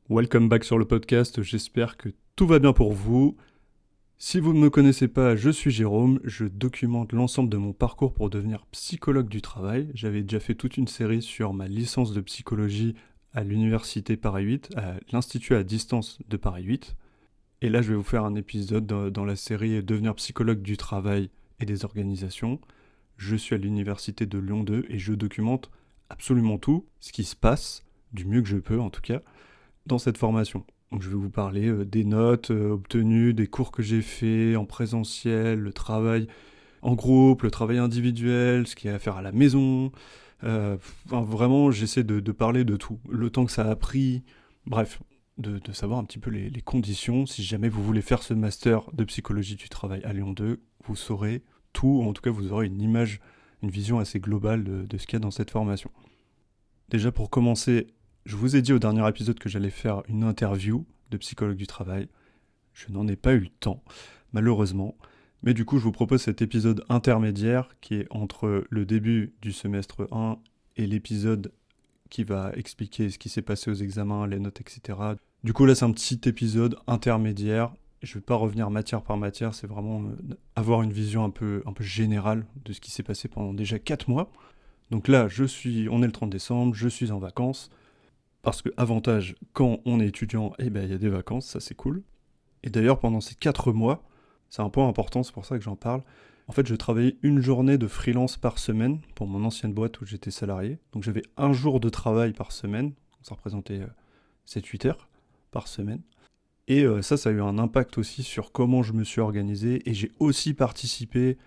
Welcome back sur le podcast, j'espère que tout va bien pour vous. Si vous ne me connaissez pas, je suis Jérôme, je documente l'ensemble de mon parcours pour devenir psychologue du travail. J'avais déjà fait toute une série sur ma licence de psychologie à l'université Paris 8, à l'Institut à distance de Paris 8. Et là, je vais vous faire un épisode dans la série Devenir psychologue du travail et des organisations. Je suis à l'université de Lyon 2 et je documente absolument tout, ce qui se passe, du mieux que je peux en tout cas, dans cette formation. Donc je vais vous parler des notes obtenues, des cours que j'ai faits en présentiel, le travail en groupe, le travail individuel, ce qu'il y a à faire à la maison. Vraiment, j'essaie de parler de tout. Le temps que ça a pris, bref, de savoir un petit peu les conditions. Si jamais vous voulez faire ce master de psychologie du travail à Lyon 2, vous saurez tout, ou en tout cas vous aurez une image, une vision assez globale de ce qu'il y a dans cette formation. Déjà pour commencer, je vous ai dit au dernier épisode que j'allais faire une interview de psychologue du travail. Je n'en ai pas eu le temps, malheureusement. Mais du coup, je vous propose cet épisode intermédiaire qui est entre le début du semestre 1 et l'épisode qui va expliquer ce qui s'est passé aux examens, les notes, etc. Du coup, là, c'est un petit épisode intermédiaire. Je ne vais pas revenir matière par matière, c'est vraiment avoir une vision un peu générale de ce qui s'est passé pendant déjà 4 mois. Donc là, on est le 30 décembre, je suis en vacances. Parce que avantage, quand on est étudiant, il y a des vacances, ça c'est cool. Et d'ailleurs, pendant ces 4 mois, c'est un point important, c'est pour ça que j'en parle. En fait, je travaillais une journée de freelance par semaine pour mon ancienne boîte où j'étais salarié. Donc j'avais un jour de travail par semaine, ça représentait 7-8 heures par semaine. Et ça a eu un impact aussi sur comment je me suis organisé. Et j'ai aussi participé,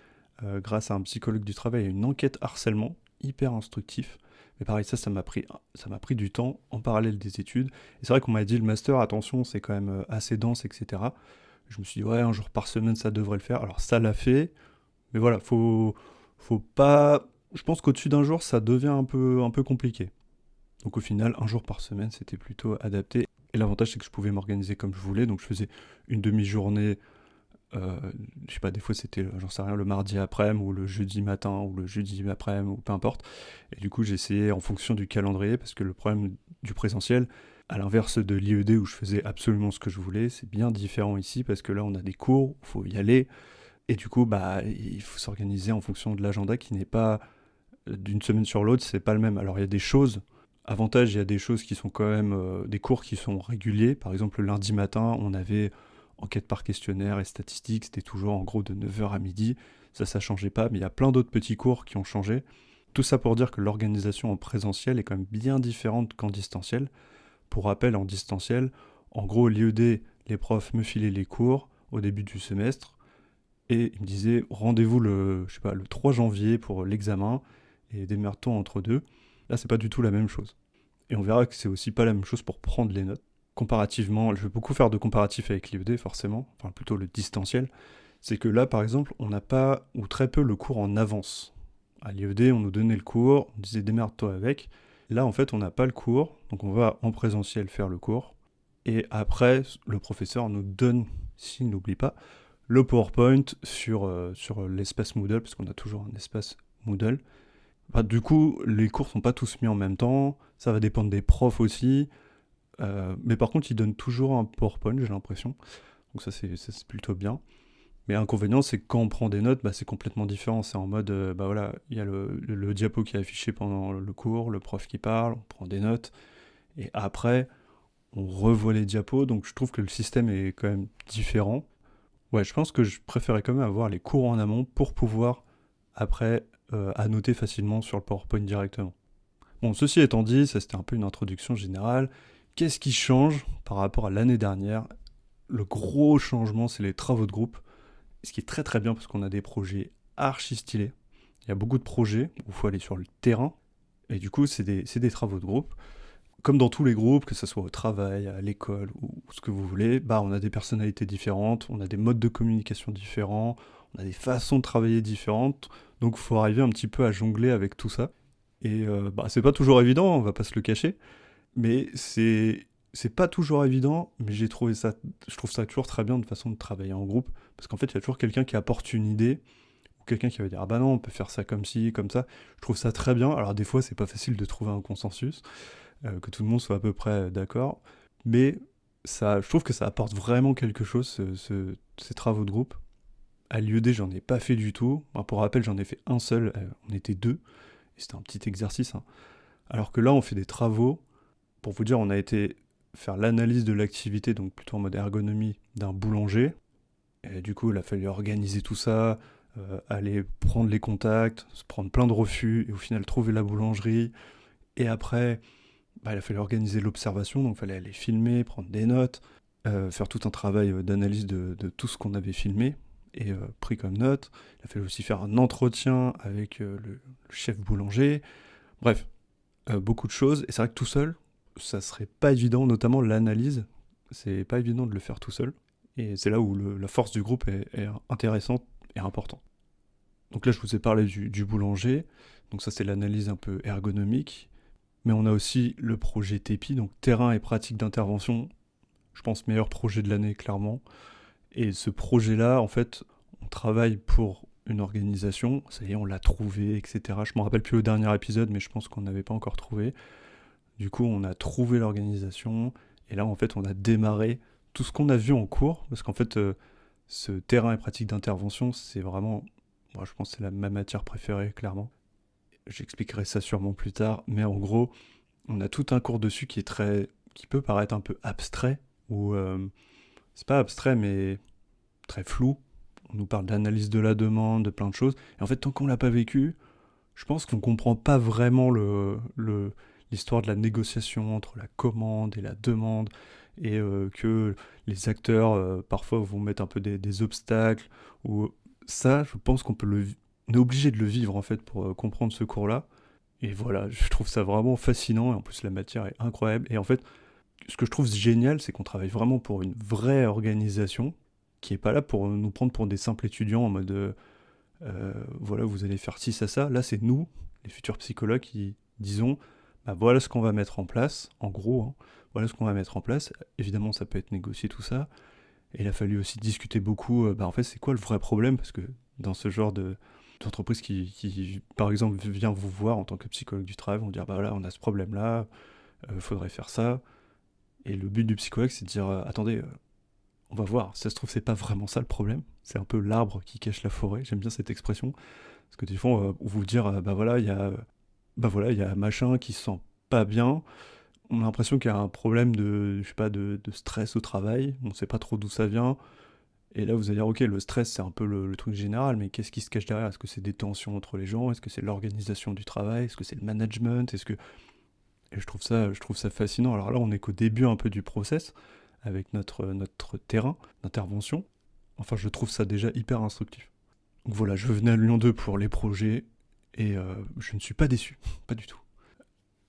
grâce à un psychologue du travail, à une enquête harcèlement, hyper instructif. Mais pareil, ça m'a pris du temps en parallèle des études. Et c'est vrai qu'on m'a dit le master, attention, c'est quand même assez dense, etc. Je me suis dit, ouais, un jour par semaine, ça devrait le faire. Alors ça l'a fait, mais voilà, faut pas... Je pense qu'au-dessus d'un jour, ça devient un peu compliqué. Donc au final, un jour par semaine, c'était plutôt adapté. Et l'avantage, c'est que je pouvais m'organiser comme je voulais. Donc je faisais une demi-journée, je sais pas, des fois c'était, j'en sais rien, le mardi après-midi, ou le jeudi matin, ou le jeudi après-midi, ou peu importe. Et du coup, j'ai essayé en fonction du calendrier, parce que le problème du présentiel, à l'inverse de l'IED où je faisais absolument ce que je voulais, c'est bien différent ici, parce que là, on a des cours, il faut y aller. Et du coup, il faut s'organiser en fonction de l'agenda qui n'est pas d'une semaine sur l'autre, c'est pas le même. Alors il y a des choses, avantage, il y a des choses qui sont quand même des cours qui sont réguliers. Par exemple, le lundi matin, on avait enquête par questionnaire et statistiques, c'était toujours en gros de 9h à midi. Ça changeait pas, mais il y a plein d'autres petits cours qui ont changé. Tout ça pour dire que l'organisation en présentiel est quand même bien différente qu'en distanciel. Pour rappel, en distanciel, en gros, l'IED, les profs me filaient les cours au début du semestre et ils me disaient rendez-vous le 3 janvier pour l'examen et démerde-toi entre deux. Là, c'est pas du tout la même chose. Et on verra que c'est aussi pas la même chose pour prendre les notes. Comparativement, je vais beaucoup faire de comparatifs avec l'IED forcément, enfin plutôt le distanciel, c'est que là par exemple, on n'a pas ou très peu le cours en avance. À l'IED, on nous donnait le cours, on disait démerde-toi avec. Là en fait, on n'a pas le cours, donc on va en présentiel faire le cours. Et après, le professeur nous donne, s'il n'oublie pas, le PowerPoint sur l'espace Moodle, parce qu'on a toujours un espace Moodle. Du coup, les cours sont pas tous mis en même temps, ça va dépendre des profs aussi, mais par contre, ils donnent toujours un PowerPoint, j'ai l'impression, donc ça, c'est plutôt bien. Mais l'inconvénient, c'est que quand on prend des notes, c'est complètement différent, c'est en mode, voilà, il y a le diapo qui est affiché pendant le cours, le prof qui parle, on prend des notes, et après, on revoit les diapos, donc je trouve que le système est quand même différent. Ouais, je pense que je préférais quand même avoir les cours en amont pour pouvoir, après, annoter facilement sur le PowerPoint directement. Bon, ceci étant dit, ça c'était un peu une introduction générale. Qu'est-ce qui change par rapport à l'année dernière? Le gros changement, c'est les travaux de groupe. Ce qui est très très bien parce qu'on a des projets archi stylés. Il y a beaucoup de projets où il faut aller sur le terrain. Et du coup, c'est des travaux de groupe. Comme dans tous les groupes, que ce soit au travail, à l'école ou ce que vous voulez, on a des personnalités différentes, on a des modes de communication différents, on a des façons de travailler différentes. Donc il faut arriver un petit peu à jongler avec tout ça. Et c'est pas toujours évident, on va pas se le cacher, mais c'est pas toujours évident, mais je trouve ça toujours très bien de façon de travailler en groupe, parce qu'en fait il y a toujours quelqu'un qui apporte une idée, ou quelqu'un qui va dire ah bah non on peut faire ça comme ci, comme ça. Je trouve ça très bien. Alors des fois c'est pas facile de trouver un consensus, que tout le monde soit à peu près d'accord, Mais je trouve que ça apporte vraiment quelque chose, ces travaux de groupe. À l'IED, j'en ai pas fait du tout. Moi, pour rappel, j'en ai fait un seul, on était deux, et c'était un petit exercice, hein. Alors que là, on fait des travaux. Pour vous dire, on a été faire l'analyse de l'activité, donc plutôt en mode ergonomie, d'un boulanger. Et du coup, il a fallu organiser tout ça, aller prendre les contacts, se prendre plein de refus, et au final trouver la boulangerie. Et après, il a fallu organiser l'observation, donc il fallait aller filmer, prendre des notes, faire tout un travail d'analyse de tout ce qu'on avait filmé et pris comme note. Il a fallu aussi faire un entretien avec le chef boulanger. Bref, beaucoup de choses. Et c'est vrai que tout seul, ça serait pas évident, notamment l'analyse. C'est pas évident de le faire tout seul. Et c'est là où la force du groupe est intéressante et importante. Donc là, je vous ai parlé du boulanger. Donc ça, c'est l'analyse un peu ergonomique. Mais on a aussi le projet TEPI, donc terrain et pratique d'intervention. Je pense meilleur projet de l'année, clairement. Et ce projet-là, en fait, on travaille pour une organisation. Ça y est, on l'a trouvé, etc. Je ne me rappelle plus le dernier épisode, mais je pense qu'on n'avait pas encore trouvé. Du coup, on a trouvé l'organisation. Et là, en fait, on a démarré tout ce qu'on a vu en cours. Parce qu'en fait, ce terrain et pratique d'intervention, c'est vraiment... Moi, je pense que c'est ma matière préférée, clairement. J'expliquerai ça sûrement plus tard. Mais en gros, on a tout un cours dessus qui peut paraître un peu abstrait. Ou c'est pas abstrait, mais très flou. On nous parle d'analyse de la demande, de plein de choses. Et en fait, tant qu'on l'a pas vécu, je pense qu'on comprend pas vraiment l'histoire de la négociation entre la commande et la demande, et que les acteurs parfois vont mettre un peu des obstacles. Ou ça, je pense on est obligé de le vivre en fait pour comprendre ce cours-là. Et voilà, je trouve ça vraiment fascinant. Et en plus, la matière est incroyable. Et en fait, ce que je trouve génial, c'est qu'on travaille vraiment pour une vraie organisation qui est pas là pour nous prendre pour des simples étudiants en mode voilà, vous allez faire ci, ça. Là, c'est nous, les futurs psychologues, qui disons bah, voilà ce qu'on va mettre en place, en gros, hein. Voilà ce qu'on va mettre en place. Évidemment, ça peut être négocié, tout ça. Et il a fallu aussi discuter beaucoup, en fait, c'est quoi le vrai problème? Parce que dans ce genre d'entreprise qui, par exemple, vient vous voir en tant que psychologue du travail, vont dire bah voilà, on a ce problème-là, faudrait faire ça. Et le but du psychologue, c'est de dire attendez, on va voir, si ça se trouve, c'est pas vraiment ça le problème. C'est un peu l'arbre qui cache la forêt. J'aime bien cette expression. Parce que des fois, on va vous dire bah voilà, il y a machin qui se sent pas bien. On a l'impression qu'il y a un problème je sais pas, de stress au travail. On sait pas trop d'où ça vient. Et là, vous allez dire, ok, le stress, c'est un peu le truc général, mais qu'est-ce qui se cache derrière? Est-ce que c'est des tensions entre les gens? Est-ce que c'est l'organisation du travail? Est-ce que c'est le management? Et je trouve ça fascinant. Alors là, on est qu'au début un peu du process, avec notre terrain d'intervention. Enfin, je trouve ça déjà hyper instructif. Donc voilà, je venais à Lyon 2 pour les projets, et je ne suis pas déçu, pas du tout.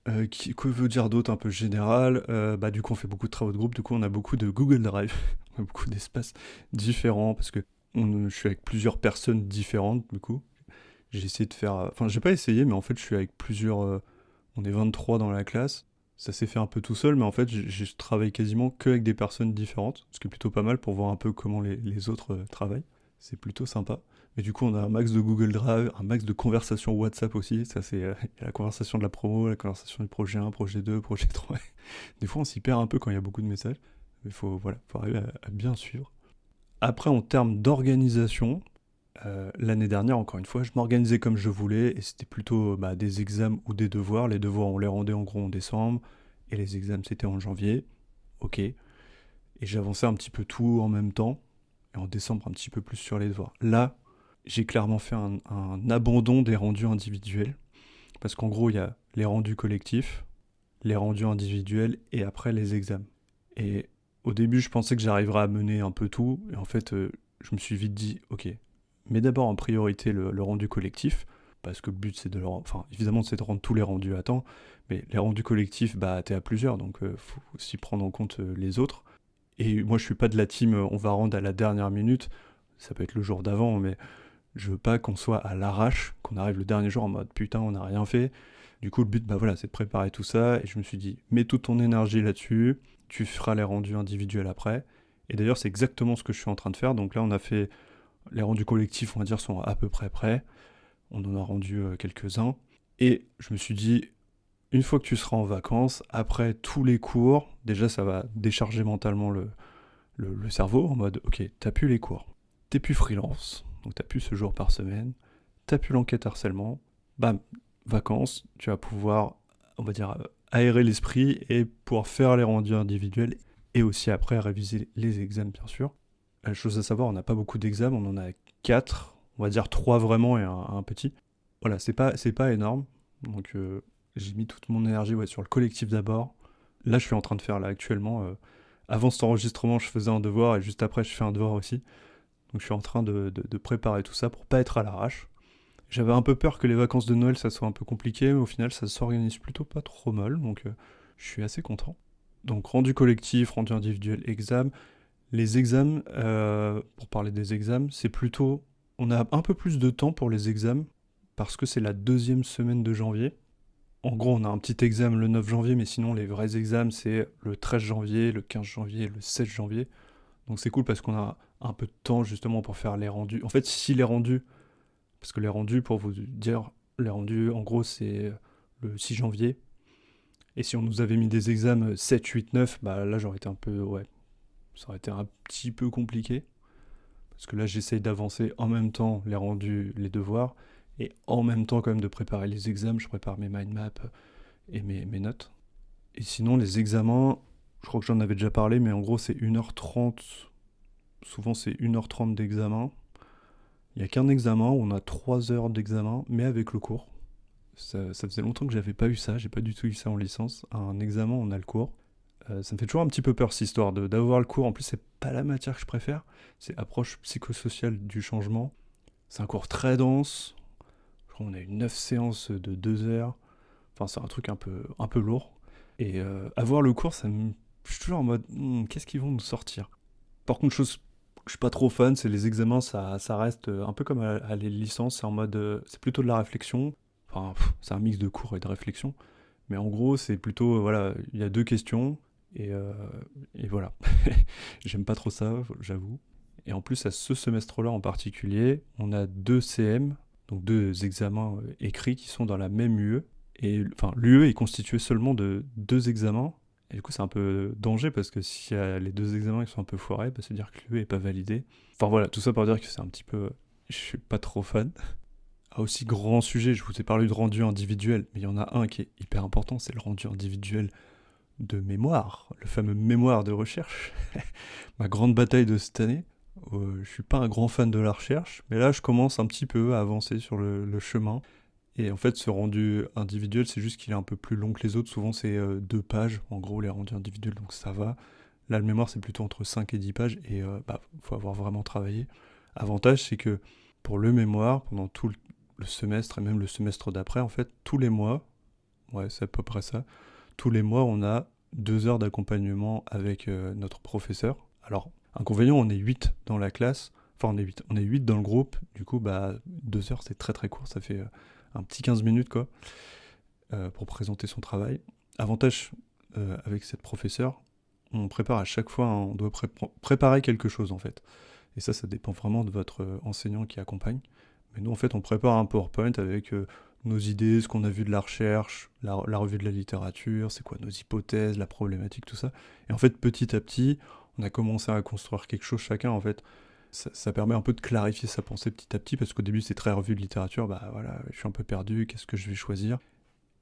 Que veut dire d'autre un peu général? Du coup, on fait beaucoup de travaux de groupe, du coup, on a beaucoup de Google Drive, on a beaucoup d'espaces différents, parce que je suis avec plusieurs personnes différentes, du coup. J'ai essayé de faire... Enfin, j'ai pas essayé, mais en fait, je suis avec plusieurs... on est 23 dans la classe. Ça s'est fait un peu tout seul, mais en fait, j'ai travaillé quasiment que avec des personnes différentes, ce qui est plutôt pas mal pour voir un peu comment les autres travaillent. C'est plutôt sympa. Mais du coup, on a un max de Google Drive, un max de conversations WhatsApp aussi. Ça, c'est la conversation de la promo, la conversation du projet 1, projet 2, projet 3. Des fois, on s'y perd un peu quand il y a beaucoup de messages. Mais faut arriver à bien suivre. Après, en termes d'organisation, l'année dernière, encore une fois, je m'organisais comme je voulais, et c'était plutôt des examens ou des devoirs. Les devoirs, on les rendait en gros en décembre, et les examens, c'était en janvier. Ok. Et j'avançais un petit peu tout en même temps, et en décembre, un petit peu plus sur les devoirs. Là, j'ai clairement fait un abandon des rendus individuels, parce qu'en gros, il y a les rendus collectifs, les rendus individuels, et après les examens. Et au début, je pensais que j'arriverais à mener un peu tout, et en fait, je me suis vite dit, ok, mais d'abord en priorité le rendu collectif, parce que le but c'est évidemment c'est de rendre tous les rendus à temps, mais les rendus collectifs, t'es à plusieurs, donc faut aussi prendre en compte les autres. Et moi je suis pas de la team on va rendre à la dernière minute, ça peut être le jour d'avant, mais je veux pas qu'on soit à l'arrache, qu'on arrive le dernier jour en mode putain on n'a rien fait. Du coup le but c'est de préparer tout ça, et je me suis dit mets toute ton énergie là-dessus, tu feras les rendus individuels après. Et d'ailleurs c'est exactement ce que je suis en train de faire, donc là on a fait les rendus collectifs, on va dire, sont à peu près prêts. On en a rendu quelques-uns. Et je me suis dit, Une fois que tu seras en vacances, après tous les cours, déjà ça va décharger mentalement le cerveau en mode ok, t'as plus les cours, t'es plus freelance, donc t'as plus ce jour par semaine, t'as plus l'enquête harcèlement, bam, vacances, tu vas pouvoir, on va dire, aérer l'esprit et pouvoir faire les rendus individuels et aussi après réviser les examens bien sûr. Chose à savoir, on n'a pas beaucoup d'examens, on en a 4, on va dire 3 vraiment et un petit. Voilà, c'est pas énorme, donc j'ai mis toute mon énergie sur le collectif d'abord. Là, je suis en train de faire là actuellement. Avant cet enregistrement, je faisais un devoir et juste après, je fais un devoir aussi. Donc, je suis en train de préparer tout ça pour pas être à l'arrache. J'avais un peu peur que les vacances de Noël, ça soit un peu compliqué, mais au final, ça s'organise plutôt pas trop mal. Donc, je suis assez content. Donc, rendu collectif, rendu individuel, examen. Les examens, pour parler des examens, c'est plutôt. On a un peu plus de temps pour les examens parce que c'est la deuxième semaine de janvier. En gros, on a un petit examen le 9 janvier, mais sinon, les vrais examens, c'est le 13 janvier, le 15 janvier et le 16 janvier. Donc c'est cool parce qu'on a un peu de temps justement pour faire les rendus. En fait, si les rendus, parce que les rendus, pour vous dire, les rendus, en gros, c'est le 6 janvier. Et si on nous avait mis des examens 7, 8, 9, bah là, j'aurais été un peu, ouais, ça aurait été un petit peu compliqué. Parce que là, j'essaye d'avancer en même temps les rendus, les devoirs, et en même temps quand même de préparer les examens. Je prépare mes mind maps et mes notes. Et sinon, les examens, je crois que j'en avais déjà parlé, mais en gros, c'est 1h30. Souvent, c'est 1h30 d'examen. Il n'y a qu'un examen, on a 3 heures d'examen, mais avec le cours. Ça faisait longtemps que j'avais pas eu ça, j'ai pas du tout eu ça en licence. Un examen, on a le cours. Ça me fait toujours un petit peu peur, cette histoire d'avoir le cours. En plus, c'est pas la matière que je préfère. C'est approche psychosociale du changement. C'est un cours très dense. Je crois qu'on a eu 9 séances de 2 heures. Enfin, c'est un truc un peu lourd. Et avoir le cours, je suis toujours en mode, qu'est-ce qu'ils vont nous sortir? Par contre, chose que je suis pas trop fan, c'est les examens, ça reste un peu comme à les licences, c'est en mode, c'est plutôt de la réflexion. Enfin, c'est un mix de cours et de réflexion. Mais en gros, c'est plutôt, voilà, il y a 2 questions, et voilà. J'aime pas trop ça, j'avoue. Et en plus, à ce semestre-là en particulier, on a 2 CM, donc 2 examens écrits qui sont dans la même UE. Et enfin, l'UE est constituée seulement de 2 examens. Et du coup, c'est un peu danger parce que s'il y a les 2 examens qui sont un peu foirés, bah, c'est dire que l'UE est pas validé. Enfin voilà, tout ça pour dire que c'est un petit peu. Je suis pas trop fan. Ah, aussi grand sujet, je vous ai parlé de rendu individuel, mais il y en a un qui est hyper important, c'est le rendu individuel de mémoire, le fameux mémoire de recherche. Ma grande bataille de cette année. Je suis pas un grand fan de la recherche, mais là je commence un petit peu à avancer sur le chemin. Et en fait, ce rendu individuel, c'est juste qu'il est un peu plus long que les autres. Souvent, c'est 2 pages, en gros, les rendus individuels, donc ça va. Là, le mémoire, c'est plutôt entre 5 et 10 pages, et faut avoir vraiment travaillé. Avantage, c'est que pour le mémoire, pendant tout le semestre, et même le semestre d'après, en fait, tous les mois, ouais, c'est à peu près ça, tous les mois, on a 2 heures d'accompagnement avec notre professeur. Alors, inconvénient, on est 8 dans la classe, enfin, on est 8 dans le groupe, du coup, 2 heures, c'est très très court, ça fait un petit 15 minutes quoi, pour présenter son travail. Avantage avec cette professeure, on prépare à chaque fois, on doit préparer quelque chose en fait. Et ça dépend vraiment de votre enseignant qui accompagne. Mais nous en fait on prépare un PowerPoint avec nos idées, ce qu'on a vu de la recherche, la revue de la littérature, c'est quoi nos hypothèses, la problématique, tout ça. Et en fait petit à petit, on a commencé à construire quelque chose chacun en fait. Ça permet un peu de clarifier sa pensée petit à petit, parce qu'au début c'est très revue de littérature, bah voilà, je suis un peu perdu, qu'est-ce que je vais choisir?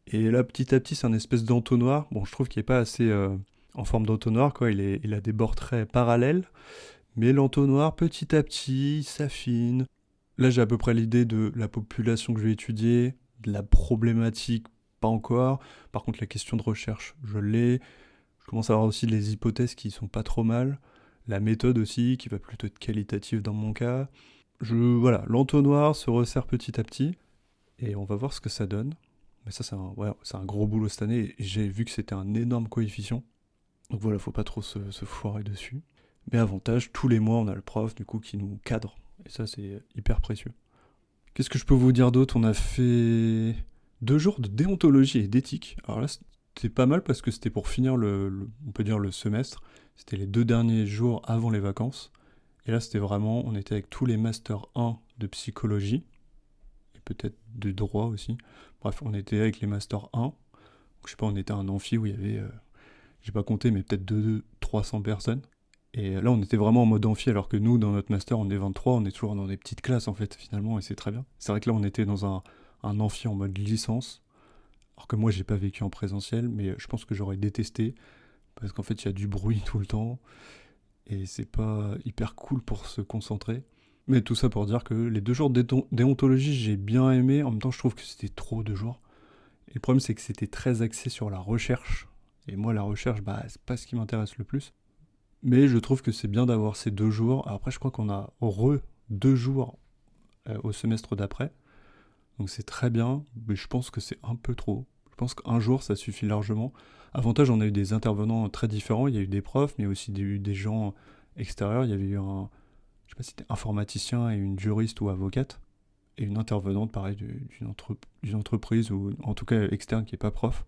Et là petit à petit c'est un espèce d'entonnoir, bon je trouve qu'il n'est pas assez en forme d'entonnoir, quoi, il a des bords très parallèles, mais l'entonnoir petit à petit s'affine. Là j'ai à peu près l'idée de la population que je vais étudier, de la problématique pas encore, par contre la question de recherche je l'ai, je commence à avoir aussi les hypothèses qui sont pas trop mal, la méthode aussi, qui va plutôt être qualitative dans mon cas. Voilà, l'entonnoir se resserre petit à petit, et on va voir ce que ça donne. Mais ça, c'est un gros boulot cette année, et j'ai vu que c'était un énorme coefficient. Donc voilà, faut pas trop se foirer dessus. Mais avantage, tous les mois, on a le prof, du coup, qui nous cadre. Et ça, c'est hyper précieux. Qu'est-ce que je peux vous dire d'autre? On a fait 2 jours de déontologie et d'éthique. Alors là, c'était pas mal parce que c'était pour finir on peut dire le semestre. C'était les 2 derniers jours avant les vacances. Et là, c'était vraiment, on était avec tous les Master 1 de psychologie, et peut-être de droit aussi. Bref, on était avec les Master 1. Je sais pas, on était à un amphi où il y avait, j'ai pas compté, mais peut-être 300 personnes. Et là, on était vraiment en mode amphi, alors que nous, dans notre master, on est 23, on est toujours dans des petites classes, en fait, finalement, et c'est très bien. C'est vrai que là, on était dans un amphi en mode licence, alors que moi, j'ai pas vécu en présentiel, mais je pense que j'aurais détesté, parce qu'en fait, il y a du bruit tout le temps, et c'est pas hyper cool pour se concentrer. Mais tout ça pour dire que les 2 jours de déontologie, j'ai bien aimé, en même temps, je trouve que c'était trop 2 jours. Et le problème, c'est que c'était très axé sur la recherche, et moi, la recherche, bah, c'est pas ce qui m'intéresse le plus. Mais je trouve que c'est bien d'avoir ces 2 jours. Après, je crois qu'on a 2 jours au semestre d'après. Donc c'est très bien, mais je pense que c'est un peu trop. Je pense qu'un jour, ça suffit largement. Avantage, on a eu des intervenants très différents. Il y a eu des profs, mais aussi des gens extérieurs. Il y avait eu je sais pas si c'était informaticien et une juriste ou avocate. Et une intervenante, pareil, d'une entreprise, ou en tout cas externe, qui n'est pas prof.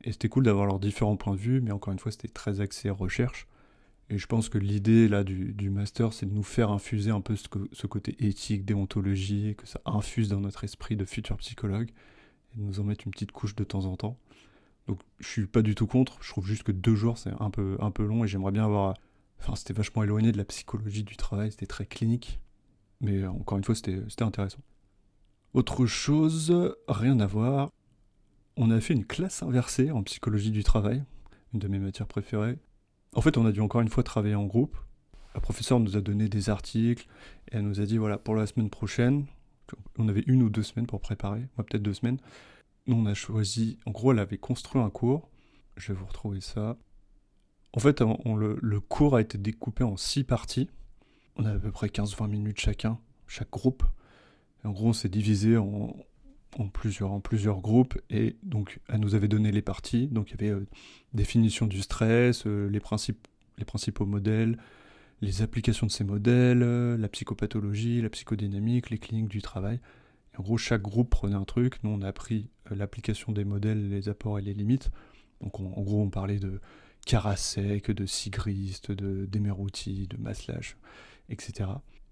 Et c'était cool d'avoir leurs différents points de vue, mais encore une fois, c'était très axé recherche. Et je pense que l'idée là du master, c'est de nous faire infuser un peu ce côté éthique, déontologie, que ça infuse dans notre esprit de futur psychologue, et de nous en mettre une petite couche de temps en temps. Donc je suis pas du tout contre, je trouve juste que 2 jours c'est un peu long, et j'aimerais bien avoir... Enfin, c'était vachement éloigné de la psychologie du travail, c'était très clinique, mais encore une fois, c'était intéressant. Autre chose, rien à voir, on a fait une classe inversée en psychologie du travail, une de mes matières préférées. En fait, on a dû encore une fois travailler en groupe. La professeure nous a donné des articles et elle nous a dit voilà, pour la semaine prochaine, on avait 1 ou 2 semaines pour préparer, moi peut-être 2 semaines. Nous, on a choisi, en gros, elle avait construit un cours. Je vais vous retrouver ça. En fait, le cours a été découpé en 6 parties. On a à peu près 15-20 minutes chacun, chaque groupe. Et en gros, on s'est divisé en plusieurs groupes, et donc elle nous avait donné les parties. Donc il y avait définition du stress, les principaux modèles, les applications de ces modèles, la psychopathologie, la psychodynamique, les cliniques du travail. Et en gros, chaque groupe prenait un truc. Nous, on a appris l'application des modèles, les apports et les limites. Donc en gros, on parlait de Karasek, de Sigrist, d'Emerouti, de Maslach, etc.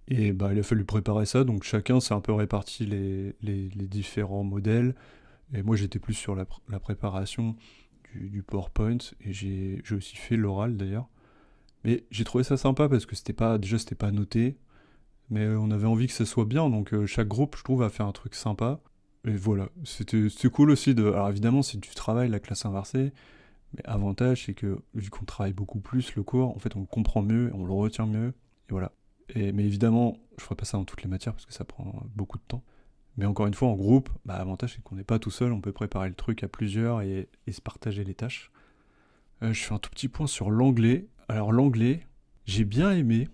Et bah, il a fallu préparer ça, donc chacun s'est un peu réparti les différents modèles. Et moi, j'étais plus sur la préparation du PowerPoint, et j'ai aussi fait l'oral d'ailleurs. Mais j'ai trouvé ça sympa parce que c'était pas noté, mais on avait envie que ça soit bien, donc chaque groupe, je trouve, a fait un truc sympa. Et voilà, c'était cool aussi de... Alors évidemment, c'est du travail, la classe inversée, mais avantage, c'est que vu qu'on travaille beaucoup plus le cours, en fait, on le comprend mieux, on le retient mieux, et voilà. Mais évidemment, je ferai pas ça dans toutes les matières parce que ça prend beaucoup de temps. Mais encore une fois, en groupe, bah, l'avantage, c'est qu'on n'est pas tout seul, on peut préparer le truc à plusieurs et se partager les tâches. Je fais un tout petit point sur l'anglais. Alors l'anglais, j'ai bien aimé.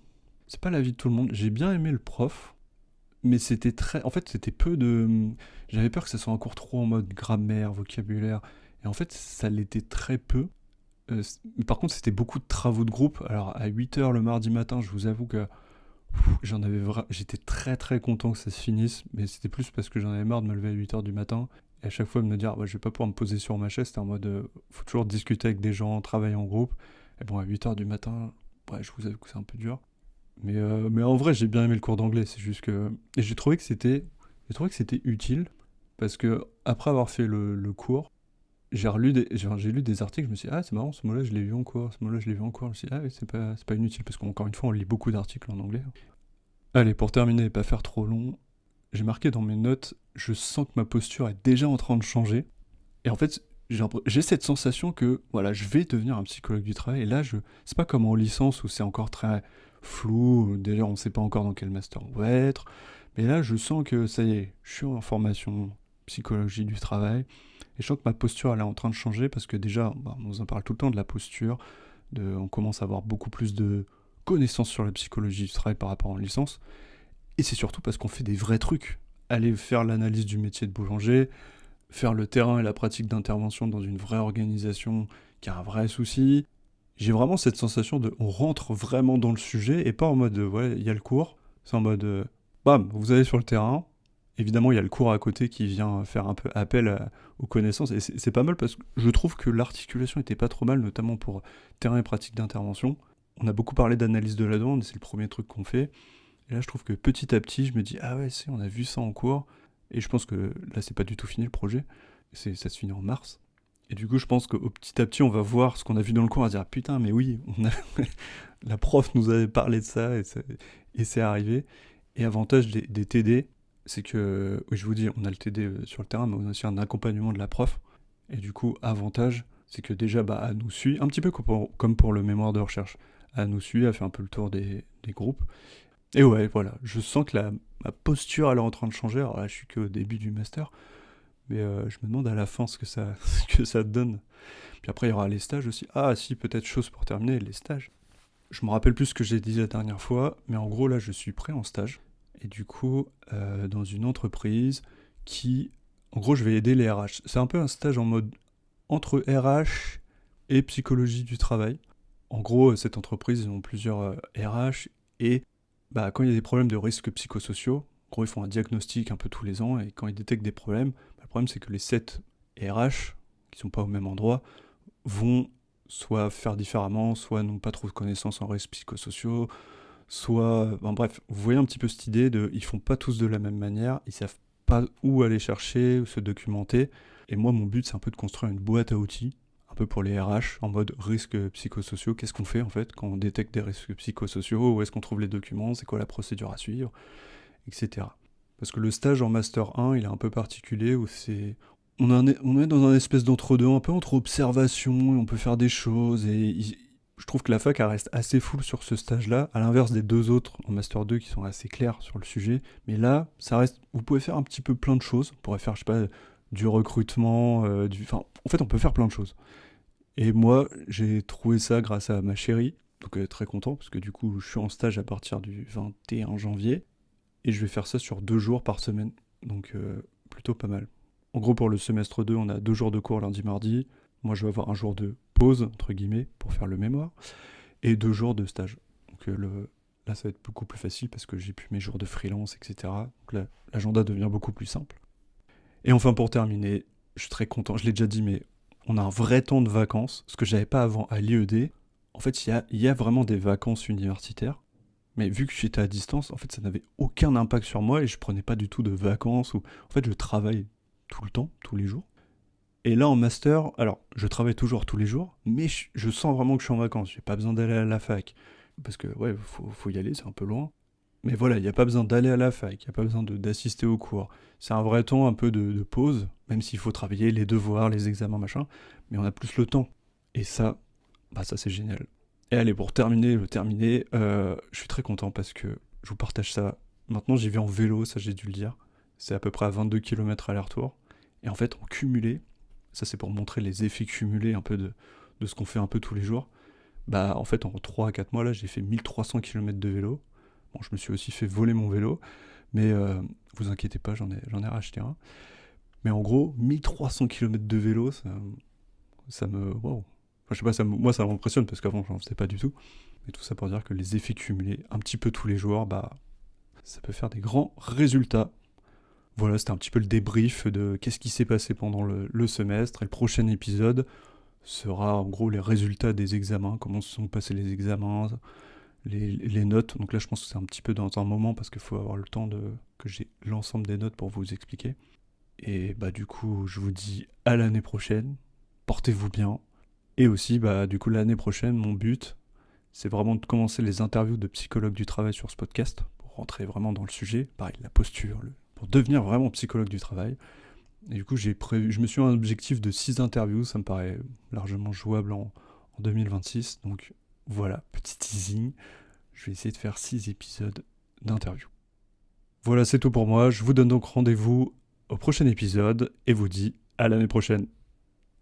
C'est pas l'avis de tout le monde. J'ai bien aimé le prof, mais c'était très... En fait, c'était peu de... J'avais peur que ça soit un cours trop en mode grammaire, vocabulaire. Et en fait, ça l'était très peu. Mais par contre, c'était beaucoup de travaux de groupe. Alors à 8 h le mardi matin, je vous avoue que j'étais très très content que ça se finisse, mais c'était plus parce que j'en avais marre de me lever à 8 h du matin et à chaque fois de me dire je vais pas pouvoir me poser sur ma chaise. C'était en mode faut toujours discuter avec des gens, travailler en groupe. Et bon, à 8 h du matin, ouais, je vous avoue que c'est un peu dur. Mais en vrai, j'ai bien aimé le cours d'anglais. C'est juste que... Et j'ai trouvé que c'était utile, parce que après avoir fait le cours, j'ai lu des articles. Je me suis dit, ah, c'est marrant, ce mot-là, je l'ai vu en cours, ce mot-là, je l'ai vu en cours. Je me suis dit, ah oui, c'est pas inutile, parce qu'encore une fois, on lit beaucoup d'articles en anglais. Allez, pour terminer et pas faire trop long, j'ai marqué dans mes notes, je sens que ma posture est déjà en train de changer. Et en fait, j'ai cette sensation que, voilà, je vais devenir un psychologue du travail. Et là, c'est pas comme en licence où c'est encore très flou. D'ailleurs, on sait pas encore dans quel master on va être. Mais là, je sens que, ça y est, je suis en formation psychologie du travail. Et je sens que ma posture, elle est en train de changer, parce que déjà, bah, on nous en parle tout le temps de la posture. On commence à avoir beaucoup plus de connaissances sur la psychologie du travail par rapport à en licence. Et c'est surtout parce qu'on fait des vrais trucs. Aller faire l'analyse du métier de boulanger, faire le terrain et la pratique d'intervention dans une vraie organisation qui a un vrai souci. J'ai vraiment cette sensation on rentre vraiment dans le sujet, et pas en mode ouais, il y a le cours. C'est en mode bam, vous allez sur le terrain. Évidemment, il y a le cours à côté qui vient faire un peu appel aux connaissances, et c'est pas mal, parce que je trouve que l'articulation était pas trop mal, notamment pour terrain et pratique d'intervention. On a beaucoup parlé d'analyse de la demande, et c'est le premier truc qu'on fait. Et là, je trouve que petit à petit, je me dis, ah ouais, si, on a vu ça en cours. Et je pense que là, c'est pas du tout fini le projet. Ça se finit en mars. Et du coup, je pense qu'au petit à petit, on va voir ce qu'on a vu dans le cours, on va dire putain, mais oui, la prof nous avait parlé de ça et c'est arrivé. Et avantage des TD, c'est que, oui, je vous dis, on a le TD sur le terrain, mais on a aussi un accompagnement de la prof. Et du coup, avantage, c'est que déjà, bah, elle nous suit, un petit peu comme pour le mémoire de recherche. Elle nous suit, elle fait un peu le tour des groupes. Et ouais, voilà, je sens que ma posture, elle est en train de changer. Alors là, je suis qu'au début du master, mais je me demande à la fin ce que ça, ce que ça donne. Puis après, il y aura les stages aussi. Ah, si, peut-être chose pour terminer, les stages. Je me rappelle plus ce que j'ai dit la dernière fois, mais en gros, là, je suis prêt en stage. Et du coup, dans une entreprise qui... En gros, je vais aider les RH. C'est un peu un stage en mode entre RH et psychologie du travail. En gros, cette entreprise, ils ont plusieurs RH et bah, quand il y a des problèmes de risques psychosociaux, en gros, ils font un diagnostic un peu tous les ans et quand ils détectent des problèmes, bah, le problème c'est que les 7 RH, qui sont pas au même endroit, vont soit faire différemment, soit n'ont pas trop de connaissances en risques psychosociaux, soit... Bon, bref, vous voyez un petit peu cette idée de... Ils font pas tous de la même manière, ils savent pas où aller chercher, où se documenter. Et moi, mon but, c'est un peu de construire une boîte à outils, un peu pour les RH, en mode risques psychosociaux. Qu'est-ce qu'on fait, en fait, quand on détecte des risques psychosociaux? Où est-ce qu'on trouve les documents? C'est quoi la procédure à suivre? Etc. Parce que le stage en Master 1, il est un peu particulier, où c'est... On est dans un espèce d'entre-deux, un peu entre observation, et on peut faire des choses, je trouve que la fac elle reste assez full sur ce stage-là, à l'inverse des deux autres en Master 2 qui sont assez clairs sur le sujet. Mais là, ça reste, vous pouvez faire un petit peu plein de choses. On pourrait faire, je sais pas, du recrutement, enfin, en fait, on peut faire plein de choses. Et moi, j'ai trouvé ça grâce à ma chérie, donc très content, parce que du coup, je suis en stage à partir du 21 janvier, et je vais faire ça sur 2 jours par semaine, donc plutôt pas mal. En gros, pour le semestre 2, on a 2 jours de cours lundi, mardi. Moi, je vais avoir un jour de pause, entre guillemets, pour faire le mémoire, et 2 jours de stage. Donc là, ça va être beaucoup plus facile parce que j'ai plus mes jours de freelance, etc. Donc là, l'agenda devient beaucoup plus simple. Et enfin, pour terminer, je suis très content, je l'ai déjà dit, mais on a un vrai temps de vacances, ce que j'avais pas avant à l'IED. En fait, il y a vraiment des vacances universitaires, mais vu que j'étais à distance, en fait, ça n'avait aucun impact sur moi et je prenais pas du tout de vacances. En fait, je travaille tout le temps, tous les jours. Et là, en master, alors, je travaille toujours tous les jours, mais je sens vraiment que je suis en vacances. J'ai pas besoin d'aller à la fac. Parce que, ouais, faut y aller, c'est un peu loin. Mais voilà, il n'y a pas besoin d'aller à la fac, il n'y a pas besoin d'assister aux cours. C'est un vrai temps un peu de pause, même s'il faut travailler les devoirs, les examens, machin. Mais on a plus le temps. Et ça, bah ça c'est génial. Et allez, pour terminer, je suis très content parce que je vous partage ça. Maintenant, j'y vais en vélo, ça j'ai dû le dire. C'est à peu près à 22 km aller-retour. Et en fait, en cumulé, ça c'est pour montrer les effets cumulés un peu de ce qu'on fait un peu tous les jours. Bah en fait, en 3 à 4 mois, là, j'ai fait 1300 km de vélo. Bon, je me suis aussi fait voler mon vélo, mais vous inquiétez pas, j'en ai racheté un. Mais en gros, 1300 km de vélo, ça me... Wow. Enfin, je sais pas, moi ça m'impressionne parce qu'avant j'en faisais pas du tout. Mais tout ça pour dire que les effets cumulés, un petit peu tous les jours, bah ça peut faire des grands résultats. Voilà, c'était un petit peu le débrief de qu'est-ce qui s'est passé pendant le semestre. Et le prochain épisode sera en gros les résultats des examens, comment se sont passés les examens, les notes. Donc là, je pense que c'est un petit peu dans un moment parce qu'il faut avoir le temps que j'ai l'ensemble des notes pour vous expliquer. Et bah du coup, je vous dis à l'année prochaine. Portez-vous bien. Et aussi, bah du coup, l'année prochaine, mon but, c'est vraiment de commencer les interviews de psychologues du travail sur ce podcast pour rentrer vraiment dans le sujet. Pareil, la posture, pour devenir vraiment psychologue du travail. Et du coup, je me suis mis un objectif de 6 interviews. Ça me paraît largement jouable en 2026. Donc voilà, petit teasing. Je vais essayer de faire 6 épisodes d'interview. Voilà, c'est tout pour moi. Je vous donne donc rendez-vous au prochain épisode et vous dis à l'année prochaine.